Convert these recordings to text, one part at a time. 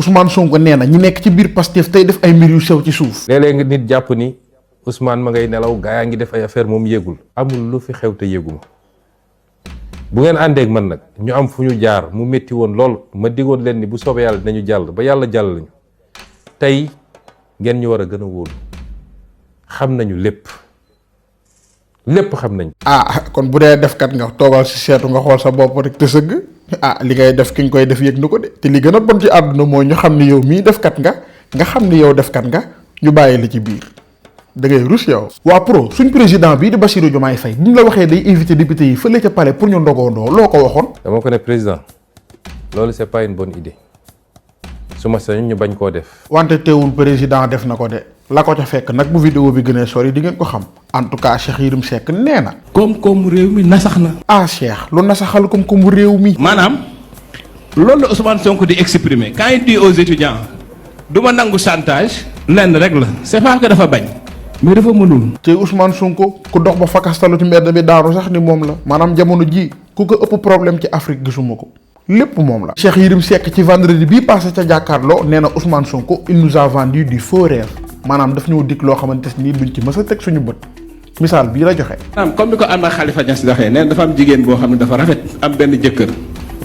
Ousmane Sonko nee na ñi nekk ci biir Pastef tey def ay mbir yu sew ci suuf. léeg-léeg nga nit jàpp ni Ousmane ma ngay nelaw gaa yaa ngi def ay affaire moom yëgul. amul lu fi xew te yëguma bu ngeen àndeek man nag ñu am fu ñu jaar mu métti woon lool ma digoon leen ni bu soobee yàlla dinañu jàll ba yàlla jàll lañu tey ngeen ñu war a gën a wóolu xam nañu lépp xam nañ. kon bu dee defkat nga toogal si seetu nga xool sa bopp rek te sëgg li ngay def ki nga koy def yëg na ko de te li gën a bon ci àdduna mooy ñu xam ni yow mii defkat nga xam ni yow defkat nga ñu bàyyi la ci biir da ngay rus yow. waa pro suñ président bii di Bassirou Diomaye Faye bi mu la waxee day invité député yi fële ca palais pour ñu ndogoondoo loo ko waxoon. dama ko ne président loolu c'est pas une bonne idée su ma sañoon ñu bañ koo def. wante teewul président def na ko de la ko ca fekk nag bu vidéo bi gënee sori di ngeen ko xam en tout cas Cheikh Yérim Seck nee na. koom-koomu réew mi nasax na. Cheikh lu nasaxal koom-koomu réew mi. maanaam loolu la Ousmane Sonko di exprimer quand il dit aux étudiants du ma nangu chantage lenn rek la c'est pas que dafa bañ mais dafa mënul. te Ousmane Sonko ku dox ba fakastalu ci mbedd bi daanu sax ni moom la maanaam jamono ji ku ko ëpp problème ci Afrique gisuma ko lépp moom la. Cheikh Yérim Seck ci vendredi bii passé ca jàkkaarloo nee na Ousmane Sonko il nous a vendu du faux rêve maanaam daf ñoo dikk loo xamante ni duñ ci mës a teg suñu bët misaal bii la joxe. maanaam comme ni ko Ahmed Khalifa Niass doxee nee dafa am jigéen boo xam ne dafa rafet am benn jëkkër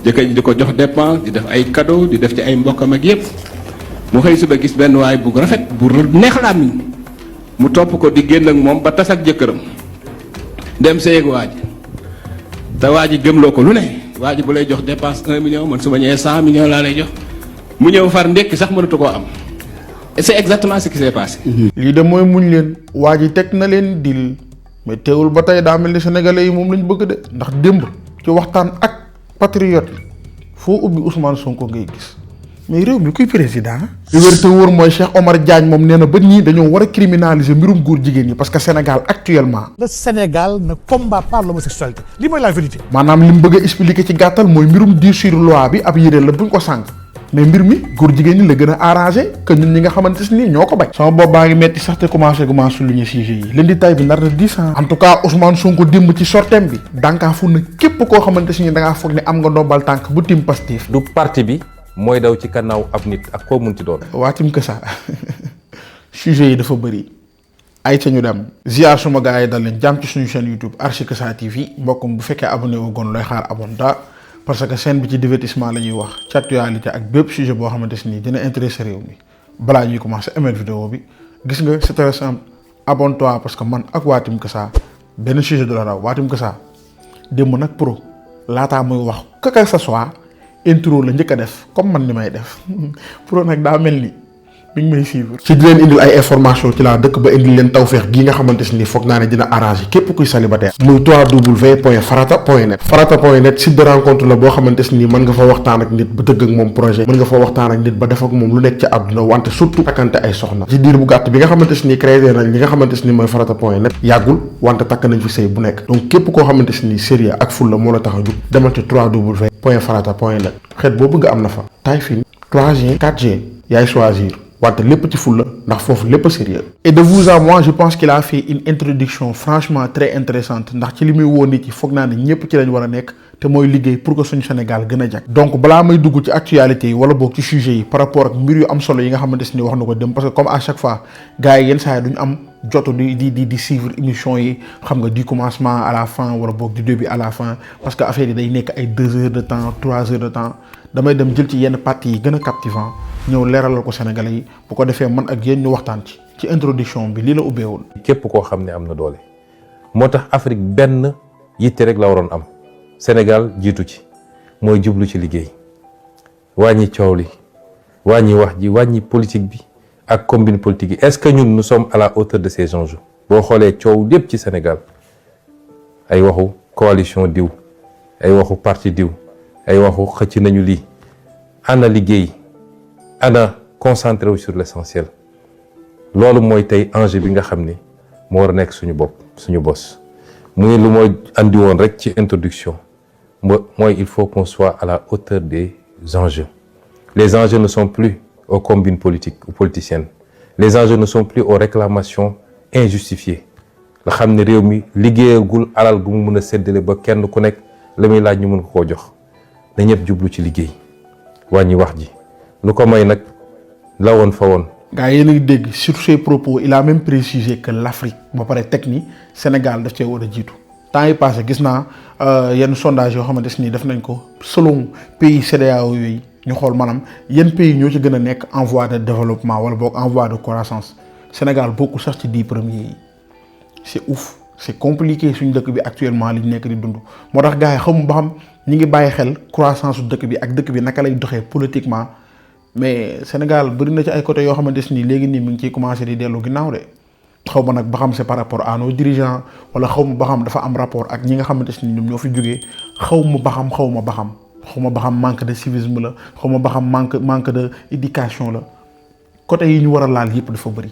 ji di ko jox dépense di def ay cadeau di def ci ay mbokkam ak yëpp mu xëy suba gis benn waay bu rafet bu neex làmmiñ mu topp ko di génn ak moom ba tas ak jëkkëram dem sëy ak waa ji te waa ji gëmloo ko lu ne waa ji bu lay jox dépense 1 million man su ma ñëwee 100 millions laa lay jox mu ñëw far ndekki sax mënatu koo am et c'est exactement ce qui s'est passé. lii de mooy muñ leen waa ji teg na leen dil mais teewul ba tey daa mel ni sénégalais yi moom lañ bëgg de ndax démb ci waxtaan ak patriote foo ubbi Ousmane Sonko ngay gis mais réew mi kuy président. li wér te wóor mooy Cheikh Omar Diagne moom nee na ba ñii dañoo war a criminaliser mbirum góor jigéen ñi parce que Sénégal actuellement. le Sénégal ne combat pas l'homosexualité lii mooy la vérité. maanaam li mu bëgg a expliquer ci gàttal mooy mbirum di sur loi bi ab yére la buñ ko sànq. mais mbir mi góor jigéen ñi la gën a arrangé que ñun ñi nga xamante ni ñoo ko bañ. sama bopp baa ngi metti sax te commencé souligner sujet yi lundi tay bi nar na 10 ans. en tout cas Ousmane Sonko démb ci sortem bi dankaa fu na képp koo xamante ni da ngaa foog ne am nga ndombal tànk bu tim Pastef. du parti bi mooy daw ci kannaaw ab nit ak koo munti doon. waa tim que ça sujet yi dafa bëri ay ca ñu dem ziar suma gars yi dal leen jàmm ci suñu chaîne YouTube Archi Que Ça TV mbokkum bu fekkee abonné wu gon looy xaar abonné parce que chaîne bi ci divertissement la ñuy wax ci actualité ak bépp sujet boo xamante ni dina intéressé réew mi balaa ñuy commencé aimer vidéo bi gis nga c'est très simple abonne-toi parce que man ak waa Tim Que Ça benn sujet de la raw waa Tim Que Ça démb nag pro laataa muy wax que ça soit intro la njëkk a def comme man ni may def pro nag daa mel ni mi ngi may suivre. ci di leen indil ay information ci laa dëkk ba indil leen tawfeex gii nga xamante ni foog naa ne dina arrangé képp kuy célibataire muy www.farata.net farata.net site de rencontre la boo xamante ni mën nga fa waxtaan ak nit ba dëgg ak moom projet mën nga fa waxtaan ak nit ba def ak moom lu nekk ci àdduna wante surtout takkante ay soxna ci diir bu gàtt bi nga xamante ni créé nañ li nga xamante ni mooy farata.net yàggul wante takk nañ fi sëy bu nekk donc képp koo xamante ni sérieux ak fulla moo la tax a jug demal ci www.farata.net xeet boo bëgg am na fa taille fine 3G 4G yaay choisir wante lépp ci fulla ndax foofu lépp sérieux et de vous à moi je pense qu'il a fait une introduction franchement très intéressante ndax ci li muy woo nit yi foog naa ne ñëpp ci lañ war a nekk te mooy liggéey pour que suñu Sénégal gën a jag donc balaa may dugg ci actualité yi wala boog ci sujet yi par rapport ak mbir yu am solo yi nga xamante ni wax na ko dem parce que comme à chaque fois gars yi yenn saa yi duñu am jotu di suivre émission yi xam nga du commencement à la fin wala boog du début à la fin parce que affaire yi day nekk ay 2 heures de temps 3 heures de temps damay dem jël ci yenn parties yi gën a captivant ñëw leeralal ko Sénégalais yi bu ko defee man ak yéen ñu waxtaan ci introduction bi lii la ubbeewul. képp koo xam ne am na doole moo tax Afrique benn yitte rek la waroon am Sénégal jiitu ci mooy jublu ci liggéey wàññi coow li wàññi wax ji wàññi politique bi ak combine politique yi est-ce que ñun nous sommes à la hauteur de ces enjeux boo xoolee coow lépp ci Sénégal ay waxu coalition diw ay waxu parti diw ay waxu xëcc nañu lii ana liggéey ana concentré wu sur l'essentiel loolu mooy tey enjeu bi nga xam ni moo war a nekk suñu bopp suñu bos muy lu mooy andi woon rek ci introduction mooy il faut qu'on soit à la hauteur des enjeux les enjeux ne sont plus aux combines politiques ou politiciennes les enjeux ne sont plus aux réclamations injustifiées nga xam ne réew mi liggéeyagul alal gu mu mën a séddale ba kenn ku nekk la muy laaj ñu mën ko koo jox na ñëpp jublu ci liggéey wàññi wax ji lu ko may nag la woon fa woon. gars yéen a ngi dégg sur ses propos il a même précisé que l'Afrique ba pare teg ni Sénégal daf cee war a jiitu temps yi passé gis naa yenn sondage yoo xamante ni def nañ ko selon pays CEDEAO yooyu ñu xool maanaam yenn pays ñoo ci gën a nekk en voie de développement wala boog en voie de croissance Sénégal bokkul sax ci 10 premiers yi c'est ouf c'est compliqué suñu dëkk bi actuellement li ñu nekk di dund moo tax gars yi xamu ba xam ñi ngi bàyyi xel croissance su dëkk bi ak dëkk bi naka lay doxee politiquement mais Sénégal bëri na ci ay côté yoo xamante ni léegi nii mi ngi ciy commencé di dellu ginnaaw de xaw ma nag ba xam c'est par rapport à nos dirigeants wala xaw ma ba xam dafa am rapport ak ñi nga xamante ni ñoom ñoo fi jógee xaw ma ba xam manque de civisme la xaw ma ba xam manque de éducation la côté yi ñu war a laal yëpp dafa bëri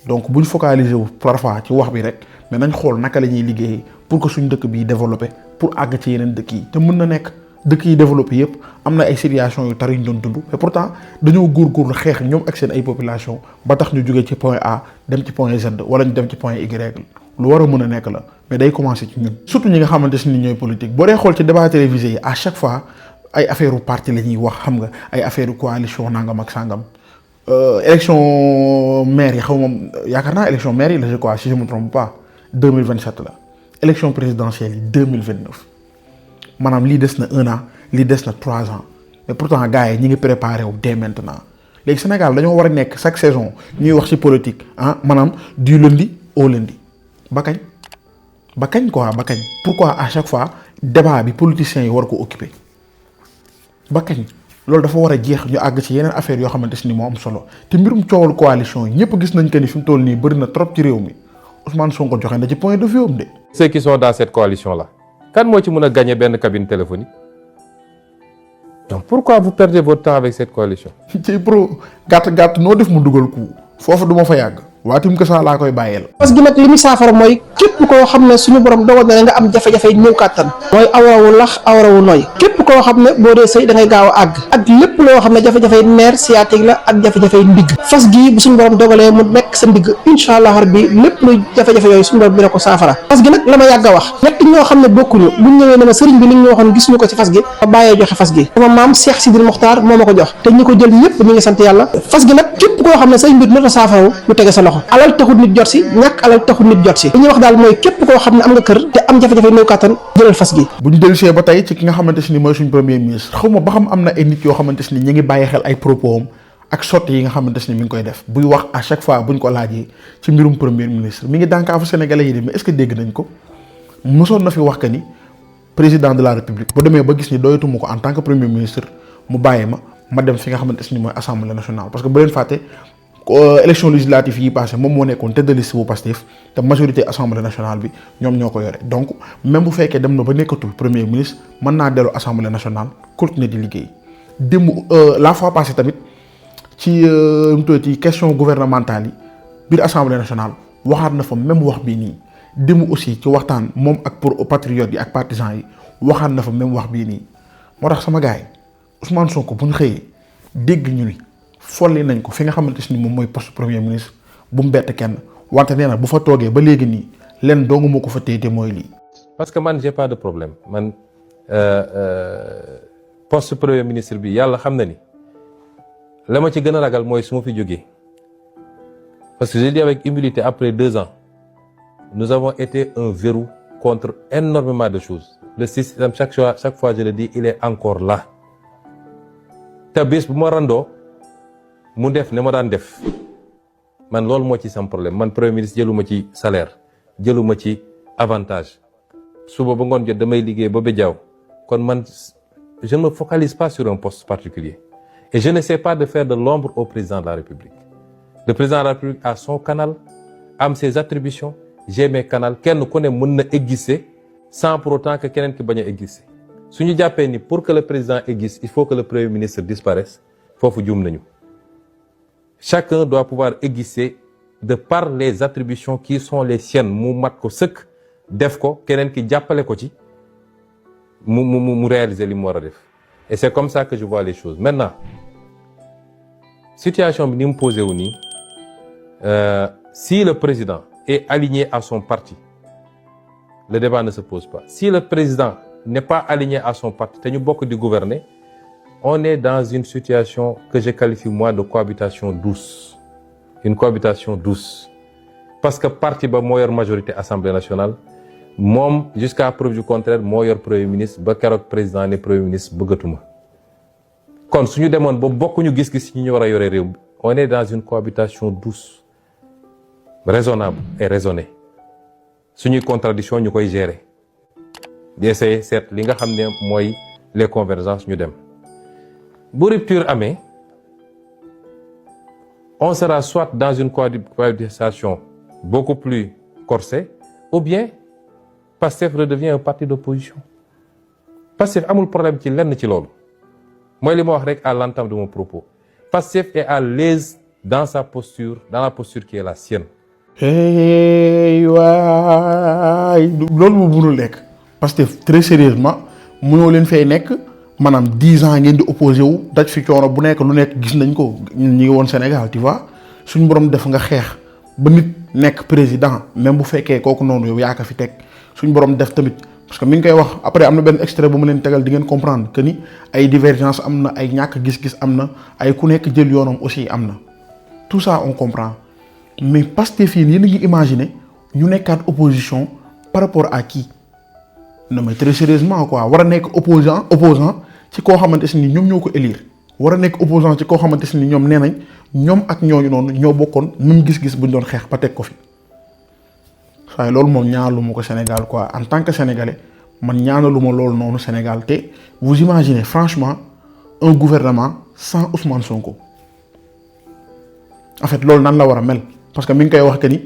donc bu ñu focaliser wu parfois ci wax bi rek mais nañ xool naka la ñuy liggéeyee pour que suñ dëkk bi développé pour àgg ci yeneen dëkk yi te mën na nekk dëkk yi développé yëpp am na ay situation yu tar yu ñu doon dund mais pourtant dañoo góorgóorlu xeex ñoom ak seen ay population ba tax ñu jógee ci point A dem ci point Z wala ñu dem ci point Y lu war a mën a nekk la mais day commencer ci ñun surtout ñi nga xamante ni ñooy politique boo dee xool ci débat télévisé yi à chaque fois ay affaire u parti la ñuy wax xam nga ay affaire u coalition nangam ak sangam élection maire yi xaw ma yaakaar naa élection maire yi la je crois si je me trompe pas 2027 la élection présidentielle yi 2029 maanaam lii des na 1 an lii des na 3 ans mais pourtant gars yi ñi ngi préparé wu dès maintenant léegi Sénégal dañoo war a nekk chaque saison ñuy wax ci politique ah maanaam du lundi au lundi ba kañ quoi ba kañ pourquoi à chaque fois débat bi politiciens yi war ko occuper ba kañ loolu dafa war a jeex ñu àgg ci yeneen affaire yoo xamante ni moo am solo te mbirum coowal coalition yi ñëpp gis nañ que ni fi mu toll nii bëri na trop ci réew mi Ousmane Sonko joxe na ci point de vue am de. ceux qui sont dans cette coalition là kan moo ci mën a gagner benn cabine téléphonique donc pourquoi vous perdez votre temps avec cette coalition. ci pro gàtt noo def mu dugal ku foofu du ma fa yàgg waatim que ça laa koy bàyyeel. parce que nag li muy saafara mooy képp koo xam ne suñu borom dogal na nga am jafe-jafe néew kàttan mooy awrawu lax awrawu nooy képp koo xam ne boo dee sëy da ngay gaaw a àgg ak lépp loo xam ne jafe-jafe nerf sciatique la ak jafe-jafe ndigg fas gii bu suñu borom dogalee mu nekk sa ndigg incha allah rabbi lépp luy jafe-jafe yooyu suñu borom dina ko saafara fas gi nag la ma yàgg a wax ñett ñoo xam ne bokkuñu buñ ñëwee ne ma sëriñ bi li ñu waxoon gisuñu ko ci fas gi ma bàyyee joxe fas gi sama maam Cheikh Sidil Mokhtar moo ma ko jox te ñi ko jël ñëpp ñu ngi sant yàlla fas gi nag képp koo xam ne say mbir nata saafarawu mu tege sa loxo alal taxut nit jot si ñàkk alal taxut nit jot si li ñuy wax daal mooy képp koo xam ne am nga kër te am jafe-jafe néew kàttan jëlal fas gi. bu ñu dellusee ba tey ci ki nga xamante ni mooy suñ premier ministre xaw ma ba xam am na ay nit yoo xamante ni ñu ngi bàyyi xel ay propos am ak sotti yi nga xamante ni mi ngi koy def buy wax à chaque fois buñ ko laajee ci mbirum premier ministre mi ngi dànkaafu sénégalais yi de mais est-ce que dégg nañ ko mosoon na fi wax que ni président de la république bu demee ba gis ni doyatuma ko en tant que premier ministre mu bàyyi ma dem fi nga xamante ni mooy assemblée nationale parce que bu leen fàtte élection législative yi passé moom moo nekkoon tête de liste bu Pastef te majorité assemblée nationale bi ñoom ñoo ko yore donc même bu fekkee dem na ba nekkatul premier ministre mën naa dellu assemblée nationale continuer di liggéey démb la fois passée tamit ci ci question gouvernementale yi biir assemblée nationale waxaat na fa même wax bii nii démb aussi ci waxtaan moom ak pour patriotes yi ak partisans yi waxaat na fa même wax bii nii moo tax sama gars yi Ousmane Sonko bu ñu xëyee dégg ñu ni folli nañ ko fi nga xamante ni moom mooy poste premier ministre bu mu bett kenn wante nee na bu fa toogee ba léegi nii leen dong moo ko fa téye te mooy lii. parce que man j'ai pas de problème man poste premier ministre bi yàlla xam na ni la ma ci gën a ragal mooy su ma fi jógee parce que je dis avec humilité après 2 ans nous avons été un verrou contre énormément de choses le système chaque fois je le dis il est encore là te bés bu ma randoo mu def ne ma daan def man loolu moo ci sam problème man premier ministre jëluma ci salaire jëluma ci avantage suba ba ngoon jot damay liggéey ba bejaaw kon man je ne me focalise pas sur un poste particulier et je n'essaie pas de faire de l'ombre au président de la République. Le président de la République a son canal, am ses attributions, j'ai mes canaux, kenn ku ne mën na exister sans pour autant que keneen ki bañ a exister su ñu jàppee ni pour que le président existe il faut que le premier ministre disparaisse foofu juum nañu. Chacun doit pouvoir exister de par les attributions qui sont les siennes mu mat ko sëkk def ko keneen ki jàppale ko ci mu réaliser li mu war a def et c'est comme ça que je vois les choses. Maintenant situation bi ni mu posé wu nii si le président est aligné à son parti le débat ne se pose pas. Si le président n'est pas aligné à son parti te ñu bokk di gouverner on est dans une situation que je qualifie moi de cohabitation douce. Une cohabitation douce. Parce que parti ba moo yor majorité Assemblée nationale moom jusqu'à preuve du contraire moo yor Premier ministre ba keroog président ne Premier ministre bëggatuma. kon suñu demoon ba bokkuñu gis-gis ñu war a yore réew bi on est dans une cohabitation douce raisonnable et raisonnée suñuy contradiction ñu koy gérer di essayer seet li nga xam ne mooy les convergences ñu dem bu rupture amee on sera soit dans une cohabitation beaucoup plus corsée ou bien Pastef redevient un parti d'opposition. Pastef amul problème ci lenn ci loolu mooy li ma wax rek à l'entame de mon propos. Pastef est à l'aise dans sa posture, dans la posture qui est la sienne. hey waay loolu moo mënul nekk Pastef très sérieusement mënoo leen fay nekk maanaam 10 ans ngeen di opposé wu daj fi coono bu nekk lu nekk gis nañ ko ñun ñi ngi woon Sénégal tu vois suñu borom def nga xeex ba nit nekk président même bu fekkee kooku noonu yow yaa ko fi teg suñu borom def tamit parce que mi ngi koy wax après am na benn extrait bu ma leen tegal di ngeen comprendre que ni ay divergence am na ay ñàkk gis-gis am na ay ku nekk jël yoonam aussi am na tout ça on comprend mais Pastef yéen a ngi imaginer ñu nekkaat opposition par rapport à qui non mais très sérieusement quoi war a nekk opposant ci koo xamante si ni ñoom ñoo ko élire war a nekk opposant ci koo xamante si ni ñoom nee nañ ñoom ak ñooñu noonu ñoo bokkoon même gis-gis buñ doon xeex ba teg ko fi waaye loolu moom ñaanalu ma ko Sénégal quoi en tant que sénégalais man ñaanalu ma loolu noonu Sénégal te vous imaginez franchement un gouvernement sans Ousmane Sonko en fait loolu nan la war a mel parce que mi ngi koy wax que ni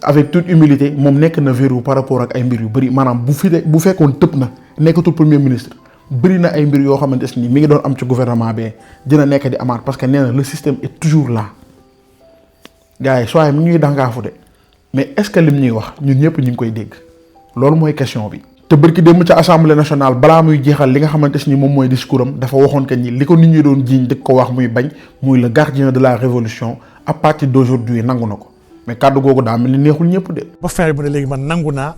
avec toute humilité moom nekk na verrou par rapport ak ay mbir yu bëri maanaam bu fekkoon tëb na nekkatul premier ministre bëri na ay mbir yoo xamante ni mi ngi doon am ci gouvernement bee dina nekk di amaat parce que nee na le système est toujours là gars yi soit mi ñuy dànkaafu de mais est-ce que lim ñuy wax ñun ñëpp ñu ngi koy dégg loolu mooy question bi. te bërki démb ca assemblée nationale balaa muy jeexal li nga xamante ni moom mooy discours am dafa waxoon que ni li ko nit ñi doon jiiñ di ko wax muy bañ muy le gardien de la révolution à partir d'aujourd'hui nangu na ko mais kàddu googu daa mel ni neexul ñëpp de. ba fin bi ne léegi man nangu naa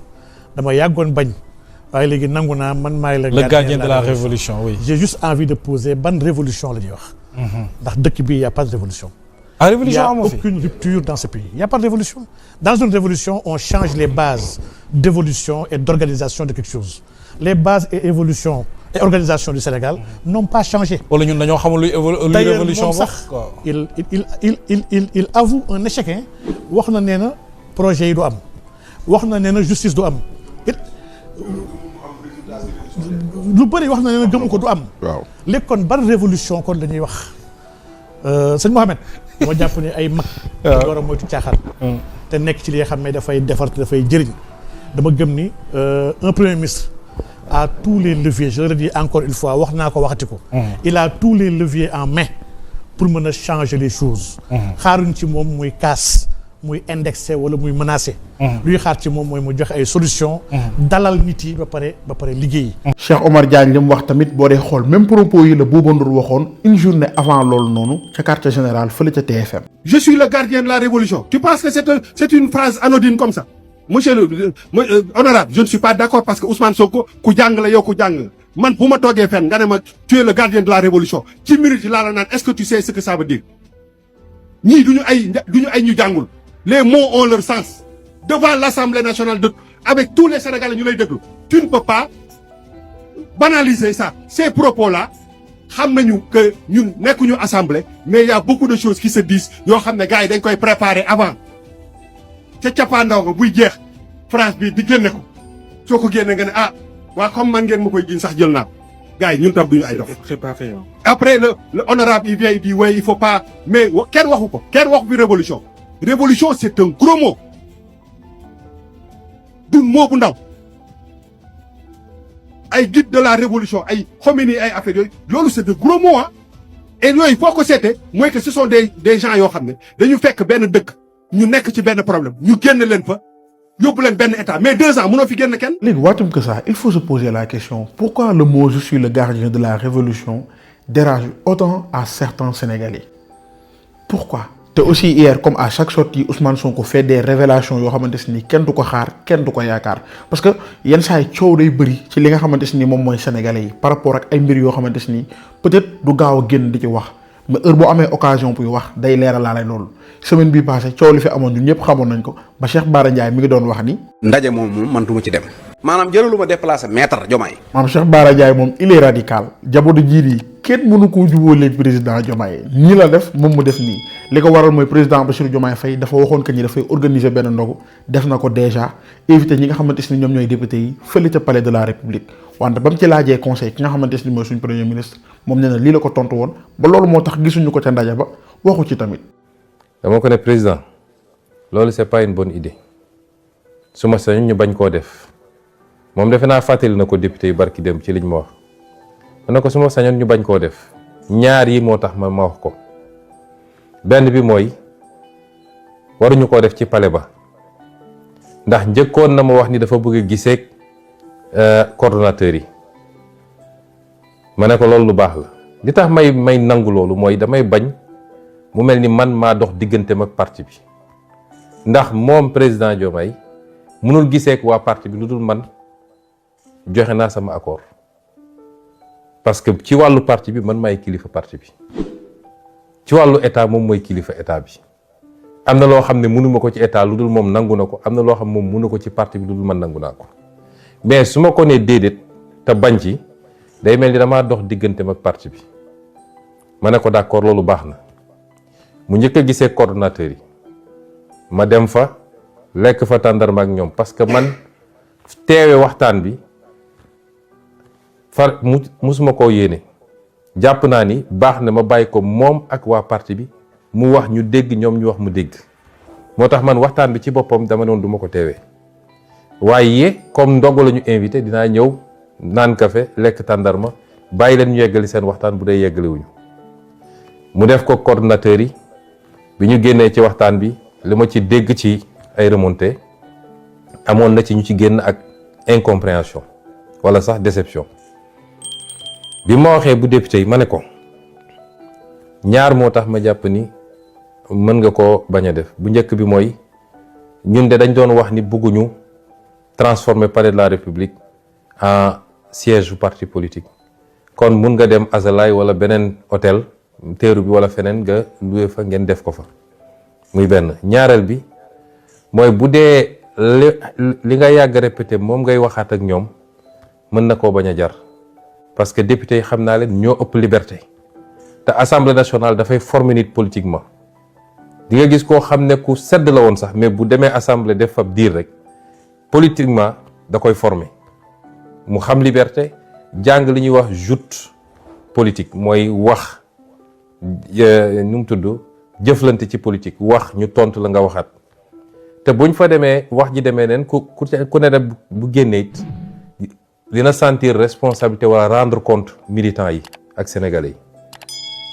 dama yàggoon bañ waaye léegi nangu naa man maay le gardien de la révolution oui. J'ai juste envie de poser ban révolution la ñuy wax. ndax dëkk bi y a pas de révolution. ah révolution il y a amoo fi aucune rupture dans ce pays. Il y a pas de révolution. Dans une révolution on change les bases d'évolution et d'organisation de quelque chose. Les bases et évolution et organisation du Sénégal n'ont pas changé. wala ñun dañoo xamul luy révolution moom sax il avoue un échec hein. wax na nee na projet yi du am wax na nee na justice du am lu bëri wax na nee na gëmu ko du am. waaw léegi kon ban révolution kon la ñuy wax sëñ Mohamed. moo jàpp ne ay mag. waaw war a moytu caaxaan. te nekk ci li nga xam ne dafay defar te dafay jëriñ. dama gëm ni un premier ministre a tous les leviers je le dis encore une fois wax naa ko waxati ko. il a tous les leviers en main pour mën a changer les choses. xaaruñ ci moom muy kaas muy indexé wala muy menacé. luy xaar ci moom mooy mu joxe ay solutions. dalal nit yi ba pare liggéey. Cheikh Omar Diagne li mu wax tamit boo dee xool même propos yi la Bouba Ndour waxoon une journée avant loolu noonu ca quartier général fële ca TFM. Je suis le gardien de la révolution. Tu penses que c'est une phrase anodine comme ça? Monsieur le honorable, je ne suis pas d'accord parce que Ousmane Sonko ku jàng la yow ku jàng man bu ma toogee fenn nga ne ma tu es le gardien de la révolution ci minute laa la naan est-ce que tu sais ce que ça veut dire ñii duñu ay ñu jàngul les mots ont leur sens devant l'Assemblée nationale avec tous les Sénégalais ñu lay déglu tu ne peux pas banaliser ça ces propos-là xam nañu que ñun nekkuñu assemblée mais il y a beaucoup de choses qui se disent yoo xam ne gars yi dañ koy préparer avant ca cappaandaw nga buy jeex phrase bi di génne ko soo ko génne nga ne ah waa comme man ngeen ma koy jiin sax jël naa gars yi ñun tam duñu ay dof. c'est pas fait. Après le honorable il vient il dit ouais il faut pas mais kenn waxu ko kenn waxu fi révolution révolution c'est un gros mot du mot bu ndaw ay guide de la révolution ay Khomeini ay affaires yooyu loolu c'est de gros mots ah et yooyu foo ko seetee mooy que ce sont des gens yoo xam ne dañu fekk benn dëkk ñu nekk ci benn problème ñu génn leen fa yóbbu leen benn état mais 2 ans mënoo fi génn kenn. léegi waatum que ça il faut se poser la question pourquoi le mot je suis le gardien de la révolution dérange autant à certains Sénégalais pourquoi te aussi hier comme à chaque sortie Ousmane Sonko fait des révélations yoo xamante ni kenn du ko xaar kenn du ko yaakaar parce que yenn saa yi coow day bëri ci li nga xamante ni moom mooy sénégalais yi par rapport ak ay mbir yoo xamante ni peut-être du gaaw a génn di ci wax mais heure boo amee occasion buy wax day leeralaale loolu semaine bii passé coow li fi amoon ñun ñëpp xamoon nañ ko ba Cheikh Bara Ndiaye mi ngi doon wax ni. ndaje moom man duma ci dem. maanaam jëralu ma déplacé maître Diomaye. maanaam Cheikh Bara Ndiaye moom il est radical jamono jii nii kenn mënu koo jubóoleeg président Diomaye nii la def moom mu def nii li ko waral mooy président Bassirou Diomaye Faye dafa waxoon que ni dafay organiser benn ndogu def na ko déjà éviter ñi nga xamante ni ñoom ñooy député yi fële ca palais de la république wante ba mu ci laajee conseil ki nga xamante ni mooy suñ premier ministre moom nee na lii la ko tontu woon ba loolu moo tax gisuñu ko ca ndaje ba waxu ci tamit. dama ko ne président loolu c'est pas une bonne idée su ma sañoon ñu bañ koo def moom defe naa fàttali na ko député yu barki dem ci liñ ma wax ma ne ko su ma sañoon ñu bañ koo def ñaar yi moo tax ma wax ko benn bi mooy waruñu koo def ci palais ba ndax njëkkoon na ma wax ni dafa bëgg a giseeg coordonnateurs yi ma ne ko loolu lu baax la li tax may nangu loolu mooy damay bañ mu mel ni man maa dox digganteem ak parti bi ndax moom président Diomaye mënul giseeg waa parti bi lu dul man joxe naa sama accord parce que ci wàllu parti bi man maay kilifa parti bi ci wàllu état moom mooy kilifa état bi am na loo xam ne mënuma ko ci état lu dul moom nangu na ko am na loo xam moom mënu ko ci parti bi lu dul man nangu naa ko mais su ma ko nee déedéet te bañ ci day mel ni damaa dox digganteem ak parti bi ma ne ko d'accord loolu baax na mu njëkk a gisee coordonnateurs yi ma dem fa lekk fa tàndarma ak ñoom parce que man teewe waxtaan bi far musuma koo yéene jàpp naa ni baax na ma bàyyi ko moom ak waa parti bi mu wax ñu dégg ñoom ñu wax mu dégg moo tax man waxtaan bi ci boppam dama noonu duma ko teewee waaye comme ndogu la ñu invité dinaa ñëw naan café lekk tàndarma bàyyi leen ñu yeggali seen waxtaan bu dee yeggaliwuñu mu def ko coordonnateurs yi bi ñu génnee ci waxtaan bi li ma ci dégg ci ay remontées amoon na ci ñu ci génn ak incompréhension wala sax déception bi ma waxee bu député yi ma ne ko ñaar moo tax ma jàpp ni mën nga koo bañ a def bu njëkk bi mooy ñun de dañ doon wax ni bëgguñu transformer palais de la république en siège du parti politique kon mun nga dem Azalaï wala beneen hôtel teeru bi wala feneen nga loué fa ngeen def ko fa muy benn ñaareel bi mooy bu dee li nga yàgg répété moom ngay waxaat ak ñoom mën na koo bañ a jar parce que député yi xam naa leen ñoo ëpp liberté te assemblée nationale dafay former nit politiquement di nga gis koo xam ne ku sedd la woon sax mais bu demee assemblée def fab diir rek politiquement da koy former mu xam liberté jàng li ñuy wax joute politique mooy wax nu mu tudd jëflante ci politique wax ñu tontu la nga waxaat te buñ fa demee wax ji demee neen ku ne bu génnee it dina sentir responsabilité wala rendre compte militants yi ak sénégalais yi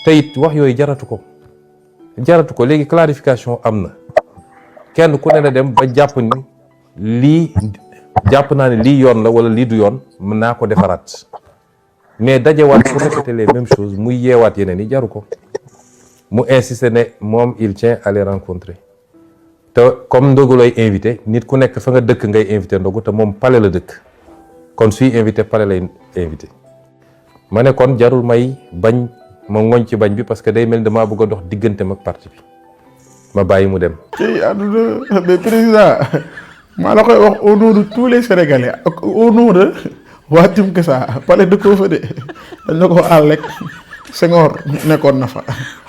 te it wax yooyu jaratu ko léegi clarification am na kenn ku ne na dem ba jàpp ni lii jàpp naa ne lii yoon la wala lii du yoon mën naa ko defaraat mais dajewaat pour répéter les mêmes choses muy yeewaat yeneen yi jaru ko mu insisté ne moom il tient à les rencontrer te comme ndogu lay invité nit ku nekk fa nga dëkk ngay invité ndogu te moom palais la dëkk kon suy invité palais lay invité ma ne kon jarul may bañ ma ngoñ ci bañ bi parce que day mel ni damaa bëgg a dox digganteem ak parti bi ma bàyyi mu dem. ci àdduna mais président maa la koy wax au nom de tous les sénégalais ak au nom de waa Tim Kessa palais de koo fa de dañ na ko àll rek Senghor nekkoon na fa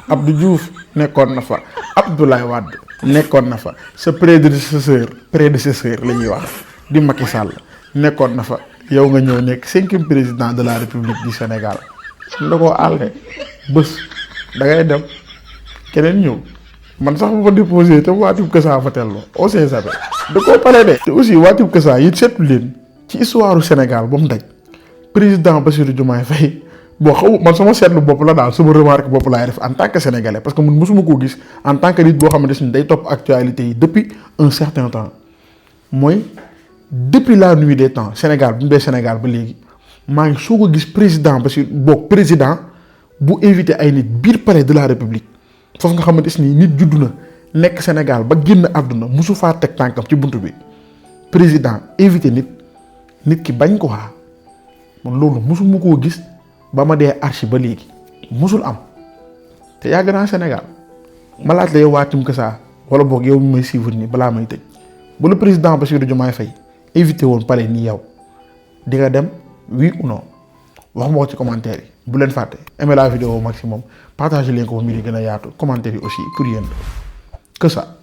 Abdou Diouf nekkoon na fa Abdoulaye Wade nekkoon na fa sa prédécesseur la ñuy wax di Macky Sall nekkoon na fa yow nga ñëw nekk 5e président de la République du Sénégal da koo àll rek bés da ngay dem keneen ñëw man sax bu fa déposé te waa Tim Kessa fa telloo on sait jamais da koo pare de te aussi waa Tim Kessa yi seetlu leen ci histoire du Sénégal ba mu daj président Bassirou Diomaye Faye bon xaw man sama seetlu bopp la daal sama remarque bopp laay def en tant que sénégalais parce que mun mosuma koo gis en tant que nit boo xamante ni day topp actualité yi depuis un certain temps mooy depuis la nuit des temps Sénégal bu mu dee Sénégal ba léegi maa ngi soog a gis président Bassirou président bu invité ay nit biir palais de la République foofu nga xamante ni nit juddu na nekk Sénégal ba génn àdduna musu faa teg tànkam ci buntu bi président invité nit ki bañ ko waa man loolu musul mu koo gis ba ma dee archi ba léegi musul am te yàgg naa Sénégal ma laaj la yow waa Tim Kasa wala boog yow mi may suivre nii balaa may tëj bu la président Bassirou Diomaye Faye invité woon pare nii yow di nga dem oui ou non wax ma ko ci commentaire yi bu leen fàtte aimer la vidéo au maximum partager leen ko ba mu di gën a yaatu commentaire yi aussi pour yéen que ça.